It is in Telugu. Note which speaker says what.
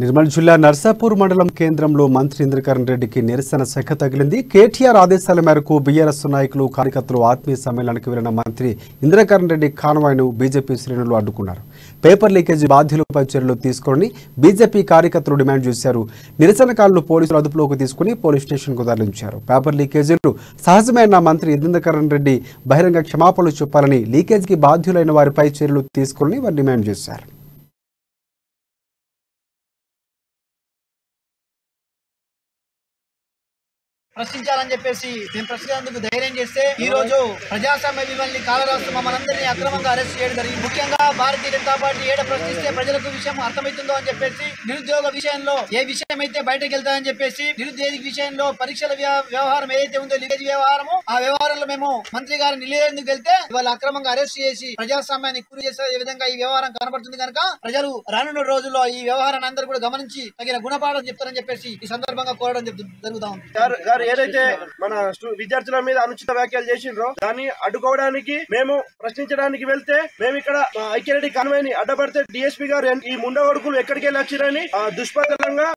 Speaker 1: నిర్మల్ జిల్లా నర్సాపూర్ మండలం కేంద్రంలో మంత్రి ఇంద్రకరణ్ రెడ్డికి నిరసన శాఖ తగిలింది. కేటీఆర్ ఆదేశాల మేరకు బీఆర్ఎస్ నాయకులు కార్యకర్తలు ఆత్మీయ సమ్మేళనానికి వెళ్లిన మంత్రి ఇంద్రకరణ్ రెడ్డి కాన్వాయ్ను బీజేపీ శ్రేణులు అడ్డుకున్నారు. పేపర్ లీకేజీ బాధ్యులపై చర్యలు తీసుకోవాలని బీజేపీ కార్యకర్తలు డిమాండ్ చేశారు. నిరసనకారులు పోలీసులు అదుపులోకి తీసుకుని పోలీస్ స్టేషన్కు తరలించారు. పేపర్ లీకేజీలు సహజమైన మంత్రి ఇంద్రకరణ్ రెడ్డి బహిరంగ క్షమాపణలు చెప్పాలని, లీకేజీకి బాధ్యులైన వారిపై చర్యలు తీసుకోవాలని వారు డిమాండ్ చేశారు.
Speaker 2: ప్రశ్నించాలని చెప్పేసి మేము ప్రశ్నించేందుకు ధైర్యం చేస్తే ఈ రోజు ప్రజాస్వామ్య విలువల్ని కాలరాస్తూ మనందరినీ అక్రమంగా అరెస్ట్ చేయడం జరిగింది. ముఖ్యంగా భారతీయ జనతా పార్టీ ఏడ ప్రశ్నిస్తే ప్రజలకు విషయం అర్థమవుతుందో అని చెప్పేసి, నిరుద్యోగ విషయంలో ఏ విషయం అయితే బయటకు వెళ్తాయని చెప్పేసి, నిరుద్యోగ విషయంలో పరీక్షల వ్యవహారం ఏదైతే ఉందో లీకేజ్ వ్యవహారము, ఆ వ్యవహారంలో మేము మంత్రి గారు నిలయేందుకు వెళ్తే వాళ్ళు అక్రమంగా అరెస్ట్ చేసి ప్రజాస్వామ్యాన్ని కూలి చేసే విధంగా ఈ వ్యవహారం కనబడుతుంది కనుక ప్రజలు రానున్న రోజుల్లో ఈ వ్యవహారాన్ని అందరూ కూడా గమనించి తగిన గుణపాఠం చెప్తారని చెప్పేసి ఈ సందర్భంగా కోరడం జరుగుతా ఉంది.
Speaker 3: ఏదైతే మన విద్యార్థుల మీద అనుచిత వ్యాఖ్యలు చేసిండ్రో దాన్ని అడ్డుకోవడానికి మేము ప్రశ్నించడానికి వెళ్తే మేము ఇక్కడ ఐక్యరెడ్డి కాన్వాయ్ ని అడ్డపడితే డిఎస్పీ గారు ఈ ముండగొడుకులు ఎక్కడికి వెళ్ళి వచ్చిరని దుష్ప్రచారంగా